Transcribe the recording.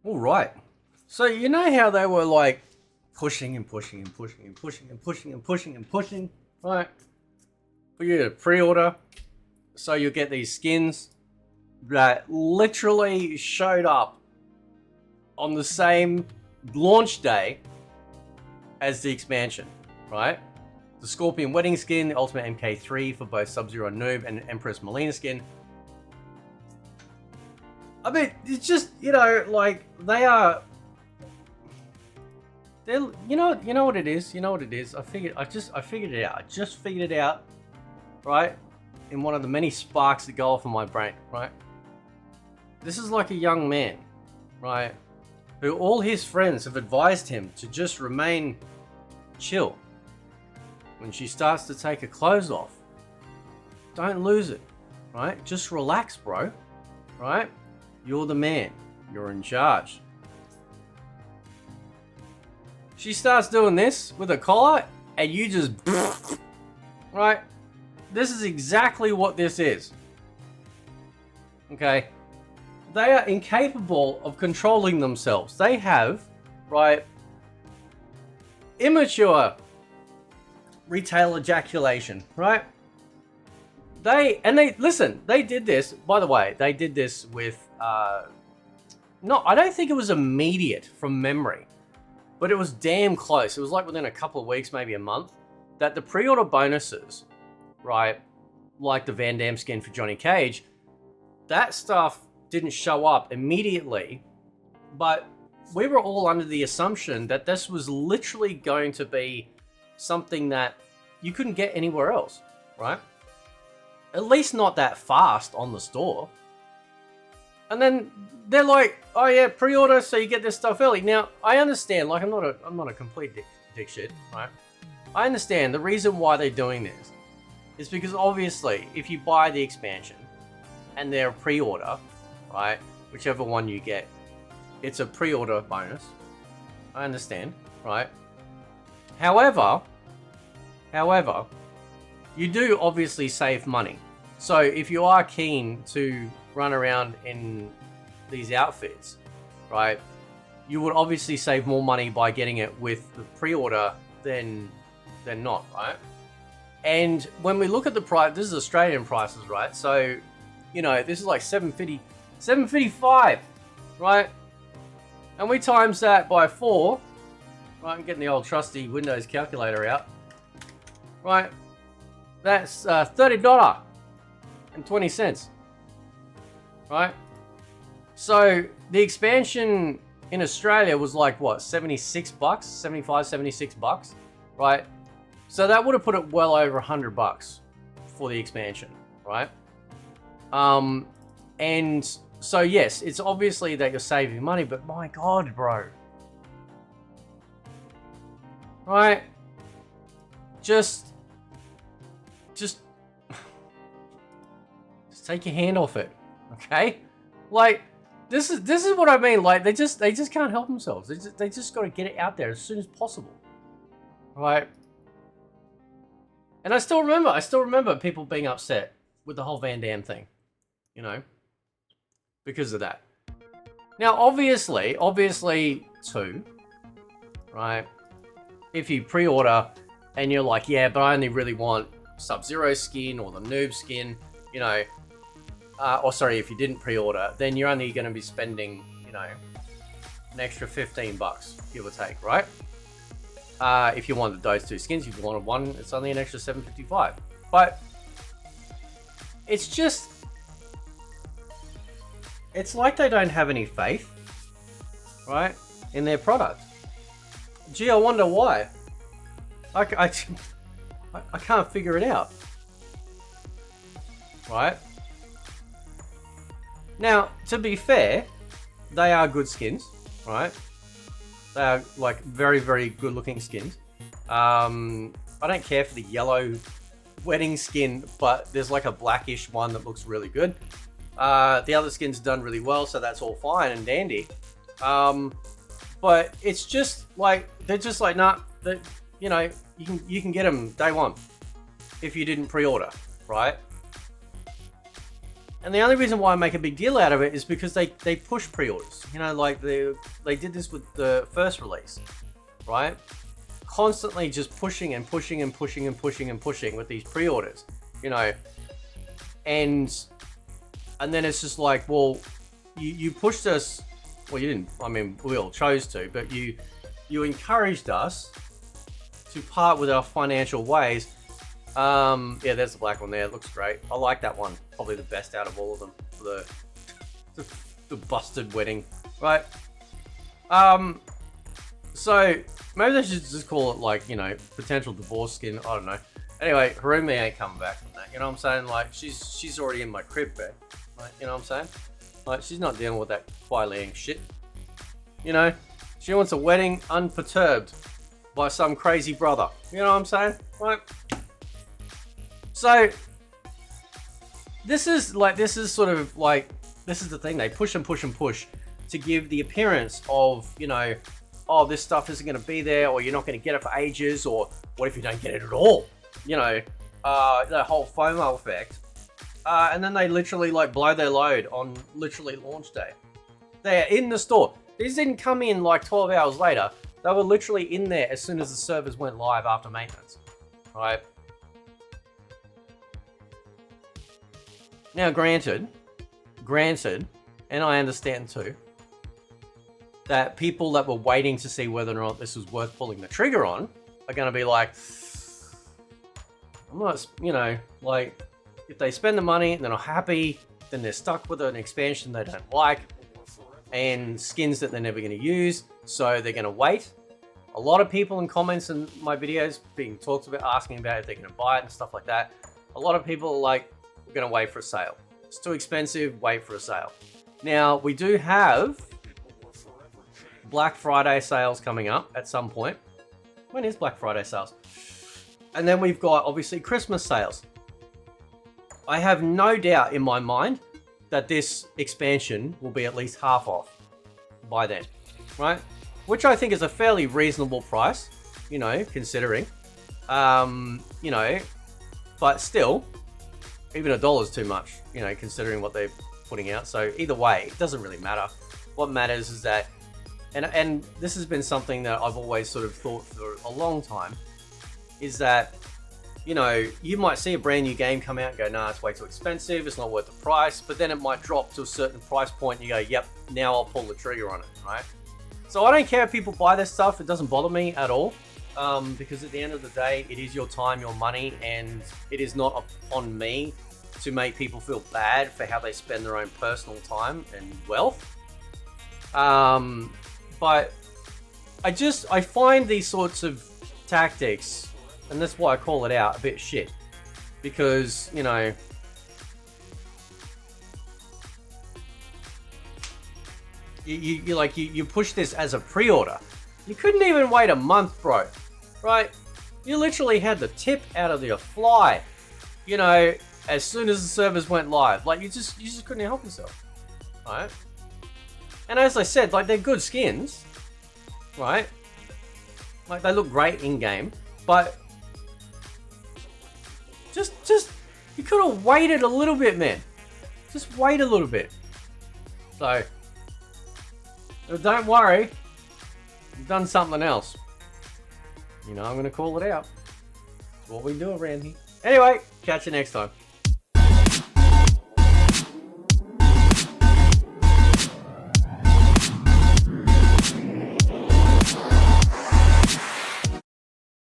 All right. So you know how they were like pushing and pushing and pushing and pushing and pushing and pushing and pushing, right? For you to pre-order, so you'll get these skins that literally showed up on the same launch day as the expansion, right? The Scorpion Wedding skin, the Ultimate MK3 for both Sub-Zero and Noob, and Empress Melina skin. I mean, it's just, you know, like, they're, you know what it is? You know what it is? I figured it out. I just figured it out, right? In one of the many sparks that go off in my brain, right? This is like a young man, right? Who all his friends have advised him to just remain chill. When she starts to take her clothes off, don't lose it, right? Just relax, bro, right? You're the man. You're in charge. She starts doing this with a collar, and you just, right? This is exactly what this is. Okay? They are incapable of controlling themselves. They have, right, immature retail ejaculation, right? They listen, they did this, by the way, they did this with, I don't think it was immediate from memory, but it was damn close. It was like within a couple of weeks, maybe a month, that the pre-order bonuses, right, like the Van Damme skin for Johnny Cage, that stuff didn't show up immediately, but we were all under the assumption that this was literally going to be something that you couldn't get anywhere else, right? At least not that fast on the store. And then they're like, oh yeah, pre-order so you get this stuff early. Now, I understand, like I'm not a complete dick shit, right? I understand the reason why they're doing this is because obviously if you buy the expansion and they're pre-order, right? Whichever one you get, it's a pre-order bonus. I understand, right? However, you do obviously save money. So if you are keen to run around in these outfits, right, you would obviously save more money by getting it with the pre-order than not, right? And when we look at the price, this is Australian prices, right? So, you know, this is like $7.50, $7.55, right? And we times that by 4, right? I'm getting the old trusty Windows calculator out, right? That's $30.20, right? So the expansion in Australia was like what, $76, 75, $76, right? So that would have put it well over $100 for the expansion, right? And so yes, it's obviously that you're saving money, but my God, bro, right? Just take your hand off it, okay? Like, this is what I mean. Like, they just can't help themselves. They just got to get it out there as soon as possible, right? And I still remember people being upset with the whole Van Damme thing, you know, because of that. Now, obviously, too, right? If you pre-order and you're like, yeah, but I only really want Sub-Zero skin or the Noob skin, you know, or sorry, if you didn't pre-order, then you're only going to be spending, you know, an extra $15, give or take, right? If you wanted those two skins, if you wanted one, it's only an extra $7.55. But it's just, it's like they don't have any faith, right, in their product. Gee, I wonder why. I can't figure it out, right? Now, to be fair, they are good skins, right? They are like very, very good looking skins. I don't care for the yellow wedding skin, but there's like a blackish one that looks really good. The other skins done really well, so that's all fine and dandy. But it's just like, they're just like, nah, you know, you can get them day one if you didn't pre-order, right? And the only reason why I make a big deal out of it is because they push pre-orders. You know, like they did this with the first release, right? Constantly just pushing and pushing and pushing and pushing and pushing with these pre-orders, you know. And then it's just like, well, you pushed us. Well, you didn't. I mean, we all chose to, but you encouraged us to part with our financial ways. Yeah, there's the black one there. It looks great. I like that one. Probably the best out of all of them. For the busted wedding, right? So maybe they should just call it, like, you know, potential divorce skin. I don't know. Anyway, Harumi ain't coming back from that. You know what I'm saying? Like, she's already in my crib, bro. Like, you know what I'm saying? Like, she's not dealing with that Kuai Liang shit. You know, she wants a wedding unperturbed by some crazy brother. You know what I'm saying? Right? So this is sort of like, this is the thing. They push and push and push to give the appearance of, you know, oh, this stuff isn't going to be there, or you're not going to get it for ages, or what if you don't get it at all? You know, the whole FOMO effect. And then they literally like blow their load on literally launch day. They're in the store. These didn't come in like 12 hours later. They were literally in there as soon as the servers went live after maintenance, right? Now, granted, and I understand too, that people that were waiting to see whether or not this was worth pulling the trigger on are going to be like, I'm not, you know, like, if they spend the money and they're not happy, then they're stuck with an expansion they don't like and skins that they're never going to use, so they're going to wait. A lot of people in comments in my videos being talked about, asking about if they're going to buy it and stuff like that. A lot of people are like, we're going to wait for a sale. It's too expensive, wait for a sale. Now, we do have Black Friday sales coming up at some point. When is Black Friday sales? And then we've got, obviously, Christmas sales. I have no doubt in my mind that this expansion will be at least half off by then, right? Which I think is a fairly reasonable price, you know, considering. You know, but still, even $1 is too much, you know, considering what they're putting out. So either way, it doesn't really matter. What matters is that, and this has been something that I've always sort of thought for a long time, is that, you know, you might see a brand new game come out and go, nah, it's way too expensive, it's not worth the price, but then it might drop to a certain price point and you go, yep, now I'll pull the trigger on it, right? So I don't care if people buy this stuff, it doesn't bother me at all, because at the end of the day, it is your time, your money, and it is not upon me to make people feel bad for how they spend their own personal time and wealth. But I find these sorts of tactics, and that's why I call it out, a bit shit. Because, you know, you push this as a pre-order. You couldn't even wait a month, bro. Right? You literally had the tip out of your fly, you know, as soon as the servers went live. Like, you just couldn't help yourself. Right? And as I said, like, they're good skins. Right? Like, they look great in-game. But just you could have waited a little bit, man. Just wait a little bit. So, don't worry. You've done something else. You know, I'm going to call it out. It's what we do around here. Anyway, catch you next time.